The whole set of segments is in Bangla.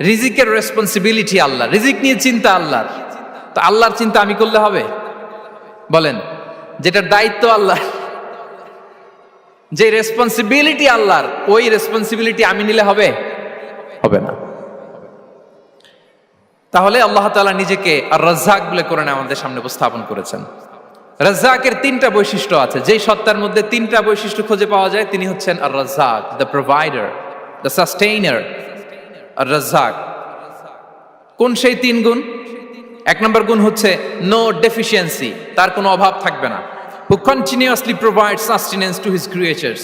রিজিকের রেসপন্সিবিলিটি আল্লাহ, রিজিক নিয়ে চিন্তা আল্লাহর। তো আল্লাহর চিন্তা আমি করলে হবে? বলেন, যেটার দায়িত্ব আল্লাহ, যে রেসপন্সিবিলিটি আল্লাহর, ওই রেসপন্সিবিলিটি আমি নিলে হবে? হবে না। তাহলে আল্লাহ তাআলা নিজেকে আর রাজ্জাক বলে কোরআনে আমাদের সামনে উপস্থাপন করেছেন। রাজ্জাকের তিনটা বৈশিষ্ট্য আছে, যেই সত্তার মধ্যে তিনটা বৈশিষ্ট্য খুঁজে পাওয়া যায় তিনি হচ্ছেন আর রাজ্জাক, দ্য প্রোভাইডার, দ্য সাস্টেইনার। আর রাজ্জাক কোন সেই তিন গুণ? এক নম্বর গুণ হচ্ছে নো ডেফিসিয়েন্সি, তার কোনো অভাব থাকবে না। হু continuously provide sustenance to his creatures,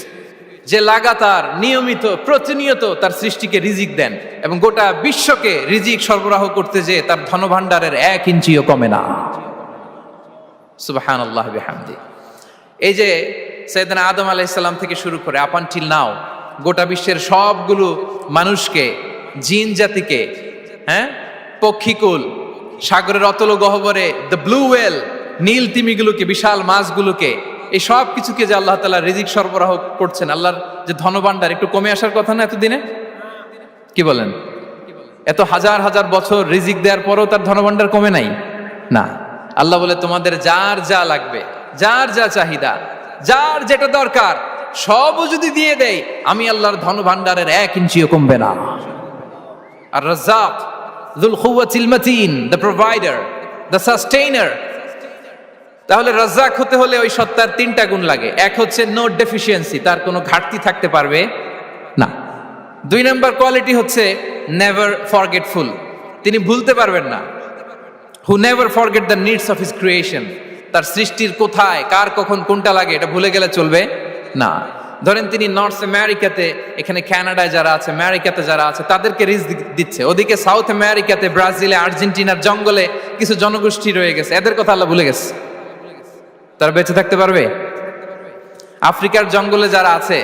যে লাগাতার নিয়মিত প্রতিনিয়ত তার সৃষ্টিকে রিজিক দেন এবং গোটা বিশ্বকে রিজিক সরবরাহ করতে যে তার ধনভাণ্ডারের 1 ইঞ্চিও কমে না। সুবহানাল্লাহ বিহামদি। এই যে সাইয়েদনা আদম আলাইহিস সালাম থেকে শুরু করে আপ আনটিল নাও গোটা বিশ্বের সবগুলো মানুষকে, জিন জাতিকে, পক্ষীকুল, সাগরের অতল গহ্বরে দ্য ব্লু ওয়েল, নীল তিমিগুলোকে, বিশাল মাছগুলোকে, এই সব কিছুকে যে আল্লাহ তাআলা রিজিক সরবরাহ করছেন, আল্লাহর যে ধনভাণ্ডার একটু কমে আসার কথা না এতদিনে? কি বলেন? এত হাজার হাজার বছর রিজিক দেওয়ার পরও তার ধনভাণ্ডার কমে নাই না। আল্লাহ বলে তোমাদের যার যা লাগবে, যার যা চাহিদা, যার যেটা দরকার সবও যদি দিয়ে দেয়, আমি আল্লাহর ধনভাণ্ডারের 1 ইঞ্চিও কমবে না। আর Razzak যুল কুওয়াতিল মাতিন, the provider, the sustainer. তাহলে রাজ্জাক হতে হলে ওই সত্তার তিনটা গুণ লাগে। এক হচ্ছে নো ডেফিসিয়েন্সি, তার কোনো ঘাটতি থাকতে পারবে না। 2 নম্বর কোয়ালিটি হচ্ছে নেভার ফরগেটফুল, তিনি ভুলতে পারবেন না। Who never forget the needs of his creation, তার সৃষ্টির কোথায় কার কখন কোনটা লাগে এটা ভুলে গেলে চলবে না। ধরেন তিনি নর্থ আমেরিকাতে, এখানে কানাডায় যারা আছে, আমেরিকাতে যারা আছে, তাদেরকে রিজিক দিচ্ছে। ওদিকে সাউথ আমেরিকাতে, ব্রাজিলে, আর্জেন্টিনার জঙ্গলে কিছু জনগোষ্ঠী রয়ে গেছে, এদের কথা আল্লাহ ভুলে গেছে। তারা বেঁচে থাকতে পারবে? আফ্রিকার জঙ্গলে যারা আছে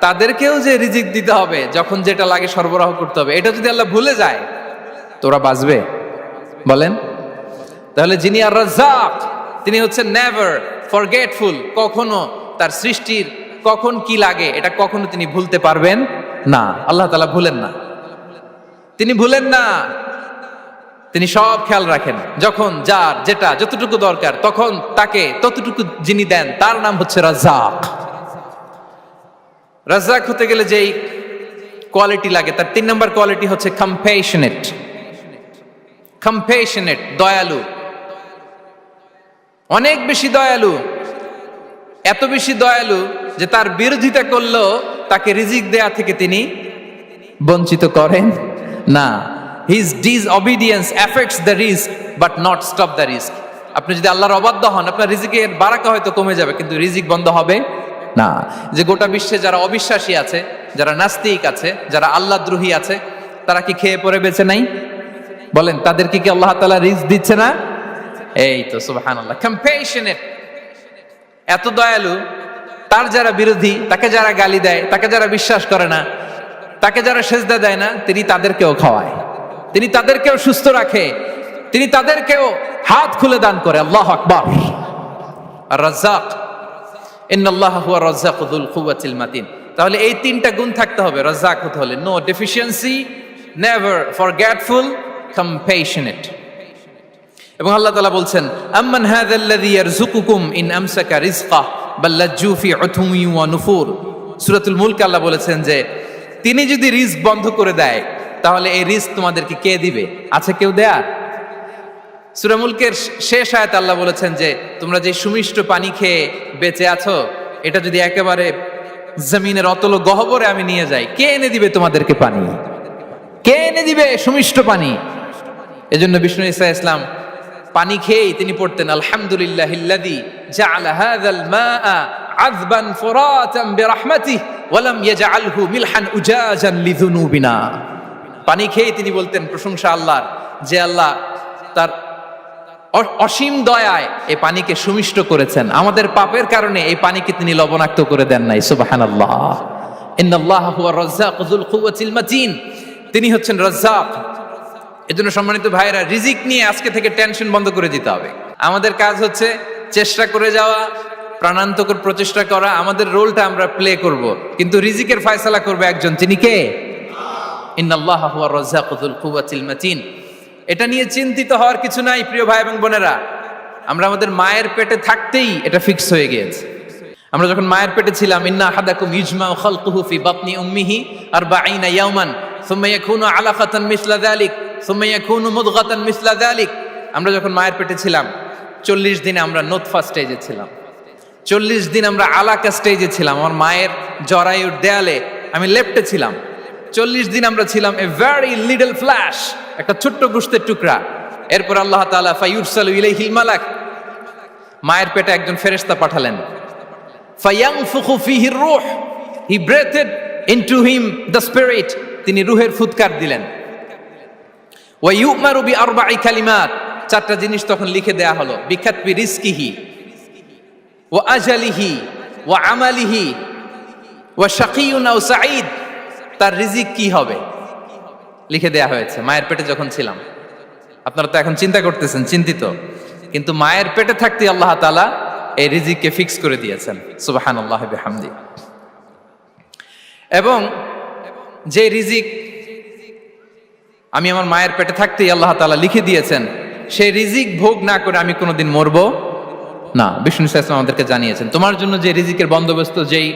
তাদেরকেও যে রিজিক দিতে হবে, যখন যেটা লাগে সরবরাহ করতে হবে, এটা যদি আল্লাহ ভুলে যায় তো ওরা বাঁচবে? বলেন। তাহলে যিনি আর রাজ্জাক তিনি হচ্ছেন নেভার ফরগেটফুল, কখনো তার সৃষ্টির কখন কি লাগে এটা কখনো তিনি ভুলতে পারবেন না। আল্লাহ তাআলা ভুলেন না, তিনি ভুলেন না, তিনি সব খেয়াল রাখেন। যখন যার যেটা যতটুকু দরকার তখন তাকে ততটুকু যিনি দেন তার নাম হচ্ছে রাজ্জাক। রাজ্জাক হতে গেলে যেই কোয়ালিটি লাগে তার 3 নম্বর কোয়ালিটি হচ্ছে কম্প্যাশনেট। কম্প্যাশনেট, দয়ালু, অনেক বেশি দয়ালু, এত বেশি দয়ালু যে তার বিরোধিতা করলেও তাকে রিজিক দেয়া থেকে তিনি বঞ্চিত করেন না। His disobedience affects the risk but not stop the risk. আপনি যদি আল্লাহর অবাধ্য হন, আপনার রিজিকের বারাকা হয়তো কমে যাবে কিন্তু রিজিক বন্ধ হবে না। যে গোটা বিশ্বে যারা অবিশ্বাসী আছে, যারা নাস্তিক আছে, যারা আল্লাহদ্রোহী আছে, তারা কি খেয়ে পরে বেঁচে নাই? বলেন, তাদেরকে কি আল্লাহ তাআলা রিজিক দিচ্ছে না? এই তো সুবহানাল্লাহ। কম্প্যাশনেট, এত দয়ালু, তার যারা বিরোধী, তাকে যারা গালি দেয়, তাকে যারা বিশ্বাস করে না, তাকে যারা সেজদা দেয় না, তিনি তাদেরকেও খাওয়ায়, তিনি তাদেরকেও সুস্থ রাখে, তিনি তাদেরকেও হাত খুলে দান করে। আল্লাহু আকবার। আর রাজ্জাক, ইন্নাল্লাহা হুয়া রাজ্জাকু যুল কুওয়াতিল মাতিন। তাহলে এই তিনটা গুণ থাকতে হবে রাজ্জাক হতে হলে: no deficiency, never forgetful, compassionate. এবং আল্লাহ তাআলা বলছেন, আম্মান হাযাল্লাযী ইয়ারযুকুকুম ইন আমসাকা রিজকাহ বাল লাজ্জু ফি উতুওয়ি ওয়া নুফুর। সূরাতুল মুলক আল্লাহ বলেছেন যে তিনি যদি রিজক বন্ধ করে দেয় তাহলে এই রিজক তোমাদেরকে কে দিবে? আছে কেউ দেয়ার? সূরা মুলকের শেষ আয়াতে আল্লাহ বলেছেন যে তোমরা যে সুমিষ্ট পানি খেয়ে বেঁচে আছো, এটা যদি একেবারে জমিনের অতল গহ্বরে আমি নিয়ে যাই, কে এনে দিবে তোমাদেরকে পানি? কে এনে দিবে সুমিষ্ট পানি? এজন্য বিষ্ণু ঈসা ইসলাম পানি খেয়েই তিনি পড়তেন, আলহামদুলিল্লাহিল্লাযী জাআলা হাযাল মাআ আযবান ফুরাতান বিরাহমাতিহি ওয়া লাম ইয়াজআলহু মিলহান উজাজান লিযুনুবিনা। পানি খেয়েই তিনি বলতেন প্রশংসা আল্লাহর, যে আল্লাহ তার অসীম দয়ায় এই পানিকে সুমিষ্ট করেছেন, আমাদের পাপের কারণে এই পানিকে তিনি লবণাক্ত করে দেন নাই। সুবহানাল্লাহ। ইন্নাল্লাহা হুয়া রাজ্জাকু যুল কুওয়াতিল মাতিন, তিনি হচ্ছেন রাজ্জাক। এজন্য সম্মানিত ভাইরা, রিজিক নিয়ে আজকে থেকে টেনশন বন্ধ করে দিতে হবে। আমাদের কাজ হচ্ছে চেষ্টা করে যাওয়া, প্রাণান্তকর প্রচেষ্টা করা, আমাদের রোলটা আমরা প্লে করব, কিন্তু রিজিকের ফয়সালা করবে একজন, তিনি কে? ইন্নাল্লাহা হুয়ার রাজ্জাকু যুল কুওয়াতিল মাতিন। এটা নিয়ে চিন্তিত হওয়ার কিছু নাই প্রিয় ভাই এবং বোনেরা। আমরা আমাদের মায়ের পেটে থাকতেই এটা ফিক্স হয়ে গিয়েছে। আমরা যখন মায়ের পেটে ছিলাম, ইন্না আহাদাকুম ইজমাউ খালকুহু ফি বাতনি উম্মিহি 40 ইয়াওমান সুম্মা ইয়াকুনু আলাকাতান মিসলা যালিক সুম্মা ইয়াকুনু মুদগাতান মিসলা যালিক। আমরা যখন মায়ের পেটে ছিলাম 40 দিনে আমরা নুতফা স্টেজে ছিলাম, 40 দিন আমরা আলাকা স্টেজে ছিলাম। আমার মায়ের জরায়ুর দেয়ালে আমি লেপ্টে ছিলাম। 40 দিন আমরা ছিলাম এ ভেরি লিটল ফ্ল্যাশ, একটা ছোট্ট গোশতের টুকরা। এরপর আল্লাহ তাআলা ফায়ুরসালু ইলাইহিল মালাক, মায়ের পেটে একজন ফেরেশতা পাঠালেন। ফায়ানফুখু ফিহির রূহ, he breathed into him the spirit, তিনি রূহের ফুৎকার দিলেন। ওয়া ইউমারু বিআরবা'i কালিমাত, 4টা জিনিস তখন লিখে দেয়া হলো। বিকাতবি রিজকিহি ওয়া আজালিহি ওয়া আমালিহি ওয়া শাকিয়ুন আও সাঈদ, তার রিজিক কি হবে লিখে দেয়া হয়েছে মায়ের পেটে যখন ছিলাম। আপনারা তো এখন চিন্তা করতেছেন, চিন্তিত, কিন্তু মায়ের পেটে থাকতে আল্লাহ তাআলা এই রিজিককে ফিক্স করে দিয়েছেন। সুবহানাল্লাহ বিহামদি। এবং যে রিজিক আমি আমার মায়ের পেটে থাকতেই আল্লাহ তাআলা লিখে দিয়েছেন, সেই রিজিক ভোগ না করে আমি কোনোদিন মরবো না। বিষ্ণু ইসলাম আমাদেরকে জানিয়েছেন, তোমার জন্য যে রিজিকের বন্দোবস্ত, যেই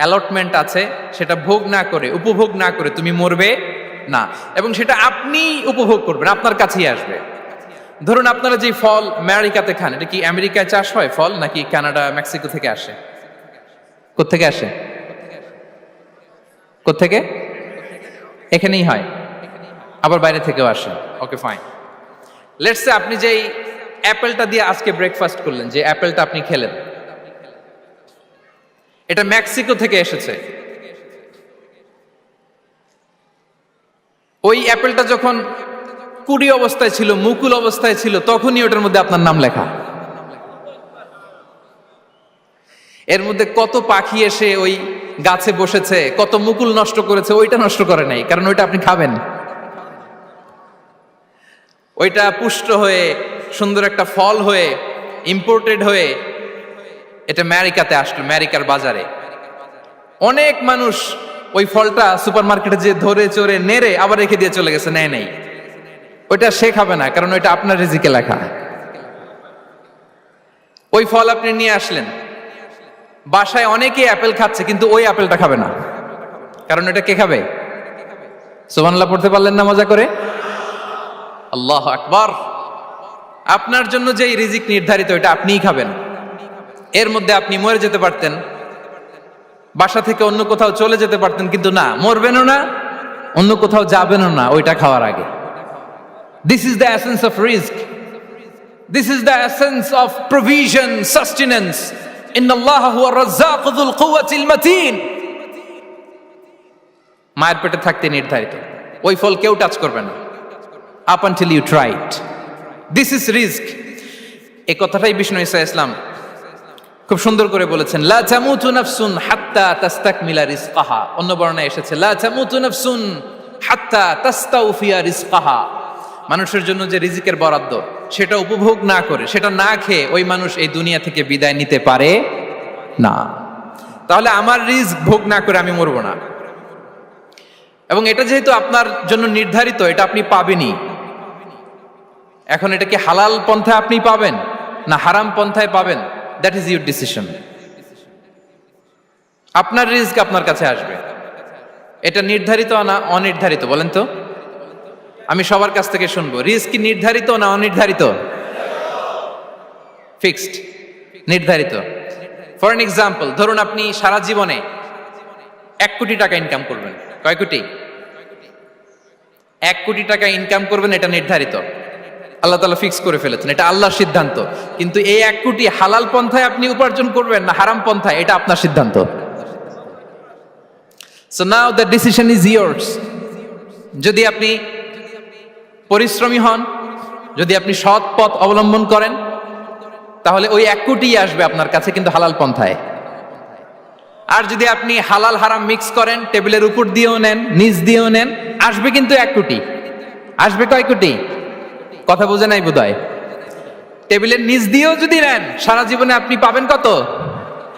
অ্যালটমেন্ট আছে, সেটা ভোগ না করে, উপভোগ না করে তুমি মরবে না। এবং সেটা আপনি উপভোগ করবেন, আপনার কাছেই আসবে। ধরুন আপনারা যে ফল আমেরিকাতে খান, এটা কি আমেরিকায় চাষ হয় ফল, নাকি কানাডা মেক্সিকো থেকে আসে? কোত্থেকে আসে? কোত্থেকে? এখানেই হয়, আবার বাইরে থেকেও আসে। Okay fine. লেটস সে আপনি যেই অ্যাপেলটা দিয়ে আজকে ব্রেকফাস্ট করলেন, যে অ্যাপেলটা আপনি খেলেন, এটা মেক্সিকো থেকে এসেছে। ওই অ্যাপেলটা যখন কুড়ি অবস্থায় ছিল, মুকুল অবস্থায় ছিল, তখনই ওটার মধ্যে আপনার নাম লেখা। এর মধ্যে কত পাখি এসে ওই গাছে বসেছে, কত মুকুল নষ্ট করেছে, ওইটা নষ্ট করে নাই, কারণ ওইটা আপনি খাবেন। ওইটা পুষ্ট হয়ে সুন্দর একটা ফল হয়ে ইম্পোর্টেড হয়ে এটা আমেরিকাতে আসলো, আমেরিকার বাজারে। অনেক মানুষ ওই ফলটা সুপার মার্কেটে যে ধরে চড়ে নেড়ে আবার রেখে দিয়ে চলে গেছে, নেয় নাই। ওইটা সে খাবে না, কারণ ওইটা আপনার রিজিকে লেখা। ওই ফল আপনি নিয়ে আসলেন, বাসায় অনেকে অ্যাপেল খাচ্ছে, কিন্তু ওই অ্যাপেলটা খাবে না, কারণ এটা কে খাবে? সুবহানাল্লাহ পড়তে পারলেন না মজা করে? আল্লাহু আকবার। আপনার জন্য যে রিজিক নির্ধারিত, এটা আপনিই খাবেন। এর মধ্যে আপনি মরে যেতে পারতেন, বাসা থেকে অন্য কোথাও চলে যেতে পারতেন, কিন্তু না, মরবেনও না, অন্য কোথাও যাবেনও না ওইটা খাওয়ার আগে। This is the essence of rizq. This is the essence of provision, sustenance. Inna Allah huwa ar-razzaqu dhul quwwati al-matin. মায়ের পেটে থাকতে নির্ধারিত, ওই ফল কেউ টাচ করবে না up until you try it. This is rizq. এই কথাটাই বিষ্ণু ঈসা ইসলাম খুব সুন্দর করে বলেছেন, লা তামুতু নাফসুন হাত্তা তাস্তাকমিলা রিজকাহা। অন্য বর্ণনায় এসেছে লা তামুতু নাফসুন হাত্তা তাস্তাউফিয়া রিজকাহা। মানুষের জন্য যে রিজিকের বরাদ্দ, সেটা উপভোগ না করে, সেটা না খেয়ে ওই মানুষ এই দুনিয়া থেকে বিদায় নিতে পারে না। তাহলে আমার রিজিক ভোগ না করে আমি মরবো না। এবং এটা যেহেতু আপনার জন্য নির্ধারিত, এটা আপনি পাবেনই। এখন এটা কি হালাল পন্থায় আপনি পাবেন না হারাম পন্থায় পাবেন, দ্যাট ইজ ইউর ডিসিশন। আপনার রিজিক আপনার কাছে আসবে। এটা নির্ধারিত না অনির্ধারিত বলেন তো? আমি সবার কাছ থেকে শুনবো, রিজিক কি নির্ধারিত না অনির্ধারিত? ফিক্সড, নির্ধারিত। ফর এন এক্সাম্পল, ধরুন আপনি সারা জীবনে 1 কোটি টাকা ইনকাম করবেন। কয় কোটি? 1 কোটি টাকা ইনকাম করবেন, এটা নির্ধারিত, আল্লাহ তাআলা ফিক্স করে ফেলেছেন, এটা আল্লাহর সিদ্ধান্ত। কিন্তু এই 1 কোটি হালাল পন্থায় আপনি উপার্জন করবেন না হারাম পন্থায়, এটা আপনার সিদ্ধান্ত। So now the decision is years. যদি আপনি পরিশ্রমী হন, যদি আপনি সৎ পথ অবলম্বন করেন, তাহলে ওই 1 কোটি আসবে আপনার কাছে, কিন্তু হালাল পন্থায়। আর যদি আপনি হালাল হারাম মিক্স করেন, টেবিলের উপর দিয়েও নেন, নিচ দিয়েও নেন, আসবে কিন্তু 1 কোটি। আসবে কয় কোটি? কথা বোঝে নাই বোধহয়। টেবিলের নিচ দিয়েও যদি নেন, সারা জীবনে আপনি পাবেন কত?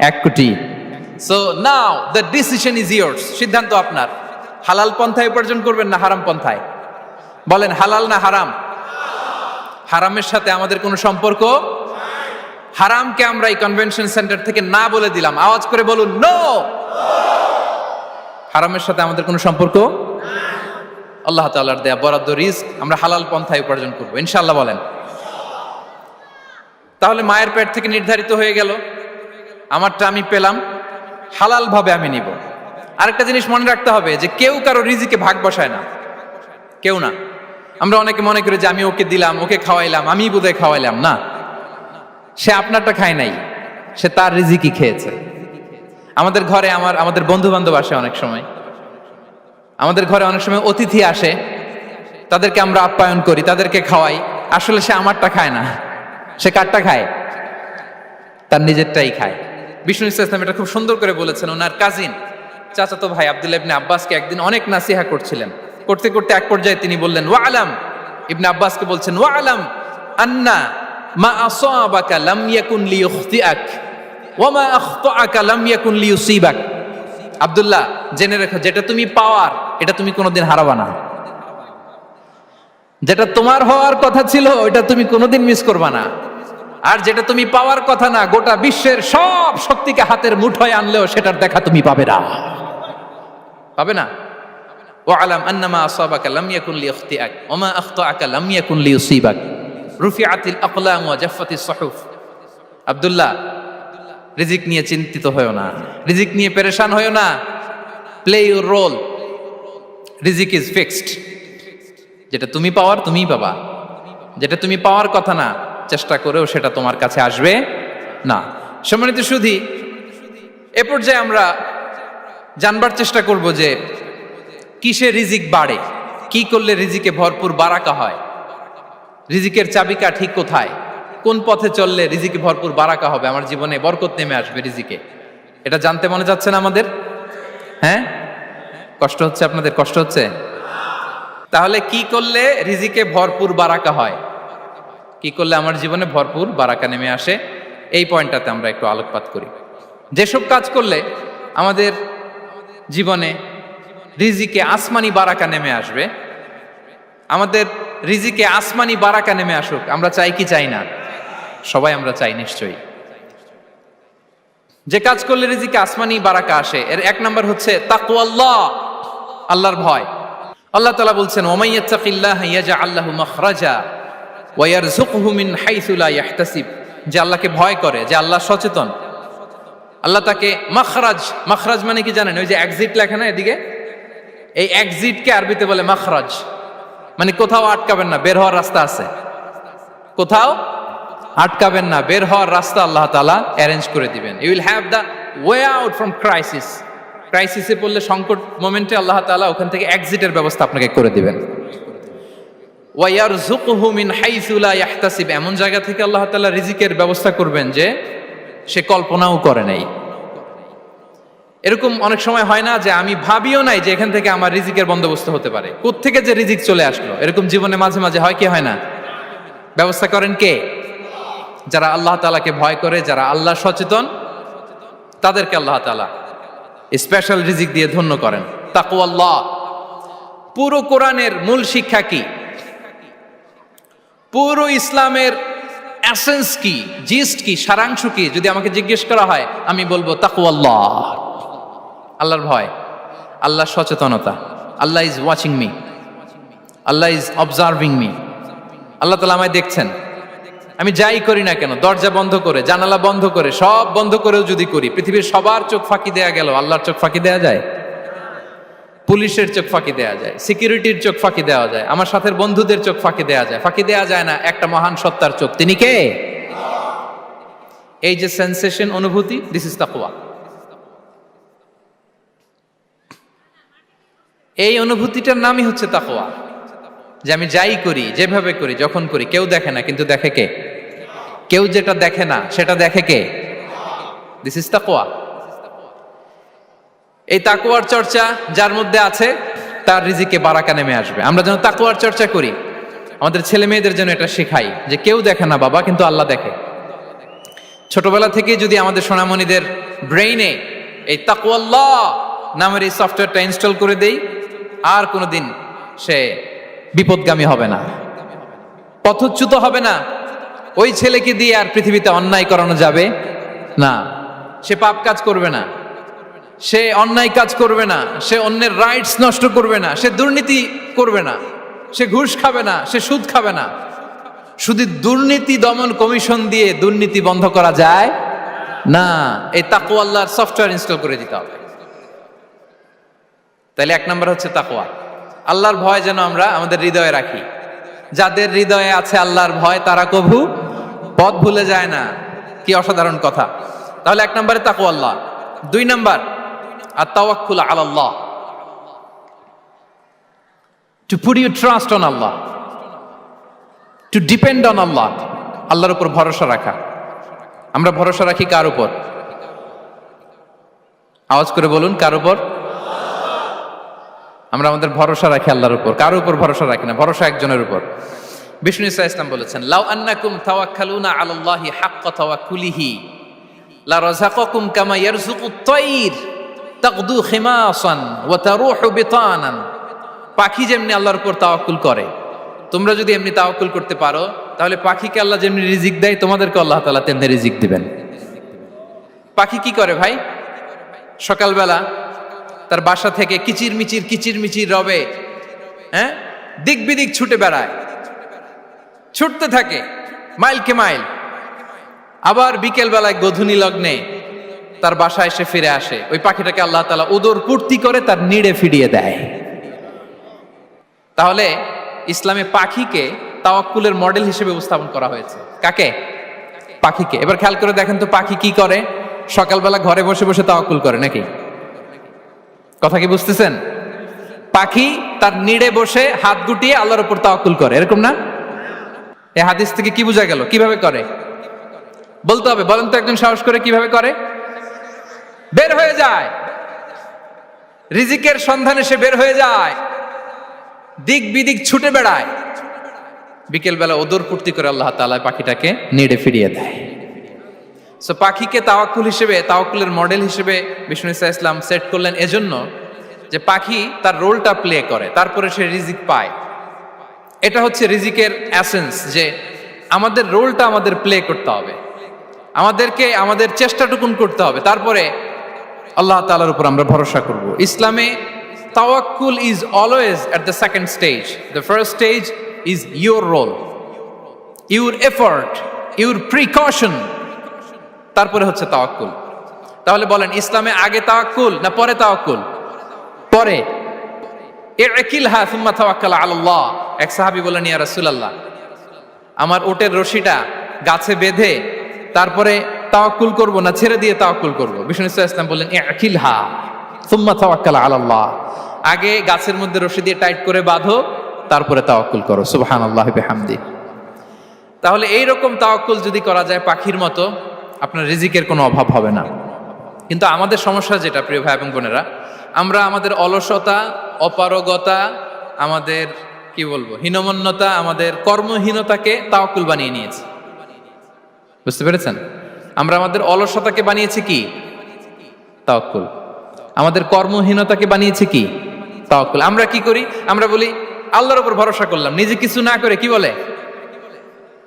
1 কোটি। So now the decision is years. সিদ্ধান্ত আপনার। হালাল পন্থায় উপার্জন করবেন না হারাম পন্থায়? বলেন হালাল না হারাম? হারামের সাথে আমাদের কোনো সম্পর্ক? হারামকে আমরা এই কনভেনশন সেন্টার থেকে না বলে দিলাম, আওয়াজ করে বলুন নো। হারামের সাথে আমাদের কোনো সম্পর্ক? আল্লাহ তাআলার দেয়া বরাদ্দ রিস্ক আমরা হালাল পন্থায় উপার্জন করব ইনশাআল্লাহ। বলেন। তাহলে মায়ের পেট থেকে নির্ধারিত হয়ে গেল, আমারটা আমি পেলাম, হালাল ভাবে আমি নিব। আরেকটা জিনিস মনে রাখতে হবে যে কেউ কারো রিজিকে ভাগ বসায় না, কেউ না। আমরা অনেকে মনে করি যে আমি ওকে দিলাম, ওকে খাওয়াইলাম, আমি বোধহয় খাওয়াইলাম। না, সে আপনারটা খায় নাই, সে তার রিজিকই খেয়েছে। আমাদের ঘরে আমাদের বন্ধু বান্ধব আসে অনেক সময়, আমাদের ঘরে অনেক সময় অতিথি আসে, তাদেরকে আমরা আপ্যায়ন করি, তাদেরকে খাওয়াই। আসলে সে আমারটা খায় না, সে কারটা খায়? তার নিজেরটাই খায়। বিষ্ণু ইসলাম এটা খুব সুন্দর করে বলেছেন। ওনার কাজিন চাচাতো ভাই আব্দুল্লাহ ইবনে আব্বাসকে একদিন অনেক নাসিহা করছিলেন, করতে করতে এক পর্যায়ে তিনি বললেন ওয়ালাম, ইবনে আব্বাসকে বলছেন ওয়ালাম আন্না মা আসাবাকা লাম ইয়াকুন লিইখতিআক ওয়া মা আখতাআকা লাম ইয়াকুন লিইউসিবাক। আব্দুল্লাহ, জেনে রেখো, যেটা তুমি পাওয়ার এটা তুমি কোনোদিন হারাবা না। যেটা তোমার হওয়ার কথা ছিল ওটা তুমি কোনোদিন মিস করবা না। আর যেটা তুমি পাওয়ার কথা না, গোটা বিশ্বের সব শক্তিকে হাতের মুঠোয় আনলেও সেটার দেখা তুমি পাবে না, পাবে না। ওয়ালাম আন্নামা আসাবাকা লাম ইয়াকুন লিইখতিআক ওয়া মা আখতাআকা লাম ইয়াকুন লিইউসিবাক রুফিআতিল আকলাম ওয়া জাফফাতিস সুহুফ। আব্দুল্লাহ, রিজিক নিয়ে চিন্তিত হয়ো না, রিজিক নিয়ে পেরেশান হয়ো না। প্লে ইউর রোল, রিজিক ইজ ফিক্সড। যেটা তুমি পাওয়ার তুমিই পাবা, যেটা তুমি পাওয়ার কথা না চেষ্টা করেও সেটা তোমার কাছে আসবে না। সম্মানিত সুধী, এ পর্যায়ে আমরা জানবার চেষ্টা করব যে কিসে রিজিক বাড়ে, কি করলে রিজিকে ভরপুর বারাকা হয়, রিজিকের চাবিকা ঠিক কোথায়, কোন পথে চললে রিজিকে ভরপুর বারাকা হবে, আমার জীবনে বরকত নেমে আসবে রিজিকে। এটা জানতে মনে যাচ্ছে না আমাদের? হ্যাঁ, কষ্ট হচ্ছে আপনাদের? কষ্ট হচ্ছে? তাহলে কি করলে রিজিকে ভরপুর বারাকা হয়, কি করলে আমার জীবনে ভরপুর বারাকা নেমে আসে, এই পয়েন্টটাতে আমরা একটু আলোকপাত করি। যেসব কাজ করলে আমাদের জীবনে রিজিকে আসমানি বারাকা নেমে আসবে, আমাদের রিজিকে আসমানি বারাকা নেমে আসুক, আমরা চাই কি চাই না? সবাই আমরা চাই নিশ্চয়ই। যে কাজ করলে রিজিকে আসমানি বারাকা আসে, এর এক নাম্বার হচ্ছে তাকওয়াল্লাহ, আল্লাহর ভয়। আল্লাহ তাআলা বলছেন ওয়া মাইয়াত্তাকিল্লাহা ইয়াজআল লাহু মাখরাজা ওয়া ইয়ারযুকহু মিন হাইসু লা ইয়াহতাসিব। যে আল্লাহকে ভয় করে, যে আল্লাহ সচেতন, আল্লাহ তাকে মাখরাজ, মাখরাজ মানে কি জানেন? ওই যে এক্সিট লেখা না এদিকে, এই এক্সিটকে আরবিতে বলে মাখরাজ, মানে কোথাও আটকাবেন না, বের হওয়ার রাস্তা আছে, কোথাও আটকাবেন না, বের হওয়ার রাস্তা আল্লাহ তাআলা অ্যারেঞ্জ করে দিবেন। You will have the way out from crisis. ক্রাইসিসে পড়লে, সংকট মোমেন্টে আল্লাহ তাআলা ওখান থেকে এক্সিটের ব্যবস্থা আপনাকে করে দিবেন। ওয়া ইয়ারযুকহু মিন হাইসু লা ইয়াহতাসিব, এমন জায়গা থেকে আল্লাহ তাআলা রিজিকের ব্যবস্থা করবেন যে সে কল্পনাও করে নাই। এরকম অনেক সময় হয় না যে আমি ভাবিও নাই যে এখান থেকে আমার রিজিকের বন্দোবস্ত হতে পারে, কোত্থেকে যে রিজিক চলে আসলো, এরকম জীবনে মাঝে মাঝে হয় কি হয় না? ব্যবস্থা করেন কে? যারা আল্লাহ তাআলাকে ভয় করে, যারা আল্লাহ সচেতন, তাদেরকে আল্লাহ তাআলা স্পেশাল রিজিক দিয়ে ধন্য করেন। তাকওয়াল্লাহ। পুরো কোরআনের মূল শিক্ষা কি? পুরো ইসলামের এসেন্স কি, জিস্ট কি, সারাংশ কি? যদি আমাকে জিজ্ঞেস করা হয় আমি বলবো তাকওয়াল্লাহ, আল্লাহর ভয়, আল্লাহর সচেতনতা। আল্লাহ ইজ ওয়াচিং মি, আল্লাহ ইজ অবজার্ভিং মি। আল্লাহ তাআলা আমায় দেখছেন, আমি যাই করি না কেন, দরজা বন্ধ করে, জানালা বন্ধ করে, সব বন্ধ করেও যদি করি, পৃথিবীর সবার চোখ ফাঁকি দেয়া গেল, আল্লাহর চোখ ফাঁকি দেয়া যায়? পুলিশের চোখ ফাঁকি দেয়া যায়, সিকিউরিটির চোখ ফাঁকি দেওয়া যায়, আমার সাথে বন্ধুদের চোখ ফাঁকি দেয়া যায়, ফাঁকি দেয়া যায় না একটা মহান সত্তার চোখ। তিনি কে? এই যে সেন্সেশন, অনুভূতি, দিস ইজ তাকওয়া। এই অনুভূতিটার নামই হচ্ছে তাকওয়া, যে আমি যাই করি, যেভাবে করি, যখন করি, কেউ দেখে না, কিন্তু দেখে কে? কেউ যেটা দেখে না সেটা দেখে কে? দিস ইজ তাকওয়া। এই তাকওয়ার চর্চা যার মধ্যে আছে তার রিজিকে বারাকা নেমে আসবে। আমরা যেন তাকওয়ার চর্চা করি, আমাদের ছেলে মেয়েদের জন্য এটা শেখাই যে কেউ দেখে না বাবা, কিন্তু আল্লাহ দেখে। ছোটবেলা থেকে যদি আমাদের সোনামণিদের ব্রেইনে এই তাকওয়াল্লাহ নামের এই সফটওয়্যারটা ইনস্টল করে দেই, আর কোনোদিন সে বিপদগামী হবে না, পথচ্যুত হবে না। ওই ছেলেকে দিয়ে আর পৃথিবীতে অন্যায় করানো যাবে না। সে পাপ কাজ করবে না, সে অন্যায় কাজ করবে না, সে অন্যের রাইটস নষ্ট করবে না, সে দুর্নীতি করবে না, সে ঘুষ খাবে না, সে সুদ খাবে না। শুধু দুর্নীতি দমন কমিশন দিয়ে দুর্নীতি বন্ধ করা যায় না, এই তাকওয়া আল্লাহর সফটওয়্যার ইনস্টল করে দিতে হবে। তাহলে এক নম্বর হচ্ছে তাকওয়া, আল্লাহর ভয় যেন আমরা আমাদের হৃদয়ে রাখি। যাদের হৃদয়ে আছে আল্লাহর ভয় তারা কভু পথ ভুলে যায় না। কি অসাধারণ কথা! তাহলে এক নম্বরে তাকওয়া আল্লাহ। দুই নম্বর আত-তাওয়াক্কুল আলাল্লাহ, to put your trust on আল্লাহ, টু ডিপেন্ড অন আল্লাহ। আল্লাহর উপর ভরসা রাখা। আমরা ভরসা রাখি কার উপর? আওয়াজ করে বলুন, কার উপর? আমরা আমাদের ভরসা রাখি আল্লাহর উপর, কার উপর ভরসা রাখি না। ভরসা একজনের উপর। বিষ্ণু ইসা ইসলাম বলেছেন, লাউ আন্নাকুম তাওয়াক্কালুনা আলাল্লাহি হাক্কা তাওয়াক্কুলিহি লা রাযাকাকুম কামা ইয়ারযুকুত তায়র তাগদু খিমাসান ওয়া তারুহু বিতানান। পাখি যেমনি আল্লাহর উপর তাওয়াক্কুল করে, তোমরা যদি এমনি তাওয়াক্কুল করতে পারো তাহলে পাখিকে আল্লাহ যেমনি রিজিক দেয় তোমাদেরকে আল্লাহ তাআলা তেমনি রিজিক দিবেন। পাখি কি করে ভাই? সকালবেলা তার বাসা থেকে কিচির মিচির রবে, দিক বিদিক ছুটে বেড়ায়, ছুটতে থাকে মাইলকে মাইল। আবার বিকেল বেলায় গোধূলি লগ্নে তার বাসায় এসে ফিরে আসে। ওই পাখিটাকে আল্লাহ তাআলা উদর পূর্তি করে তার নিড়ে ফিরিয়ে দেয়। তাহলে ইসলামে পাখিকে তাওয়াক্কুলের মডেল হিসেবে উপস্থাপন করা হয়েছে। কাকে? পাখিকে। এবার খেয়াল করে দেখেন তো পাখি কি করে? সকালবেলা ঘরে বসে বসে তাওয়াক্কুল করে নাকি? কথা কি বুঝতেছেন? পাখি তার নিড়ে বসে হাত গুটিয়ে আল্লাহর উপর তাওয়াক্কুল করে, এরকম না? এই হাদিস থেকে কি বোঝা গেল? কিভাবে করে বলতে হবে, বলেন তো একজন সাহস করে কিভাবে করে? বের হয়ে যায়, রিজিকের সন্ধানে সে বের হয়ে যায়, দিক বিদিক ছুটে বেড়ায়, বিকেল বেলা ওদর পূর্তি করে আল্লাহ তাআলা পাখিটাকে নিড়ে ফিরিয়ে দেয়। সো পাখিকে তাওয়াক্কুল হিসেবে, তাওয়াক্কুলের মডেল হিসেবে বিষ্ণু ইসা ইসলাম সেট করলেন এজন্য যে পাখি তার রোলটা প্লে করে, তারপরে সে রিজিক পায়। এটা হচ্ছে রিজিকের এসেন্স, যে আমাদের রোলটা আমাদের প্লে করতে হবে, আমাদেরকে আমাদের চেষ্টাটুকুন করতে হবে, তারপরে আল্লাহ তাআলার উপর আমরা ভরসা করব। ইসলামে তাওয়াক্কুল is always at the second stage. The first stage is your role, your effort, your precaution, তারপরে হচ্ছে তাওয়াক্কুল। তাহলে বলেন, ইসলামে আগে তাওয়াক্কুল না পরে তাওয়াক্কুল? পরে। ইকিলহা সুম্মা তাওয়াক্কাল আলাল্লাহ। এক সাহাবী বলেন, ইয়া রাসূলুল্লাহ, আমার ওটের রশিটা গাছে বেঁধে তারপরে তাওয়াক্কুল করব না ছেড়ে দিয়ে তাওয়াক্কুল করব? বিষ্ণু সাল্লাল্লাহু আলাইহি ওয়াসাল্লাম বললেন, ইকিলহা সুম্মা তাওয়াক্কাল আলাল্লাহ। আগে গাছের মধ্যে রশি দিয়ে টাইট করে বাঁধো, তারপরে তাওয়াক্কুল করো। সুবহানাল্লাহি বিহামদি। তাহলে এই রকম তাওয়াক্কুল যদি করা যায় পাখির মতো, আপনার রিজিকের কোনো অভাব হবে না। কিন্তু আমাদের সমস্যা যেটা, প্রিয় ভাই এবং বোনেরা, আমরা আমাদের অলসতা, অপারগতা, আমাদের কি বলবো হীনমন্যতা, আমাদের কর্মহীনতাকে তাওয়াক্কুল বানিয়ে নিয়েছি। বুঝতে পেরেছেন? আমরা আমাদের অলসতাকে বানিয়েছি কি? তাওয়াক্কুল। আমাদের কর্মহীনতাকে বানিয়েছি কি? তাওয়াক্কুল। আমরা কি করি? আমরা বলি আল্লাহর উপর ভরসা করলাম, নিজে কিছু না করে। কি বলে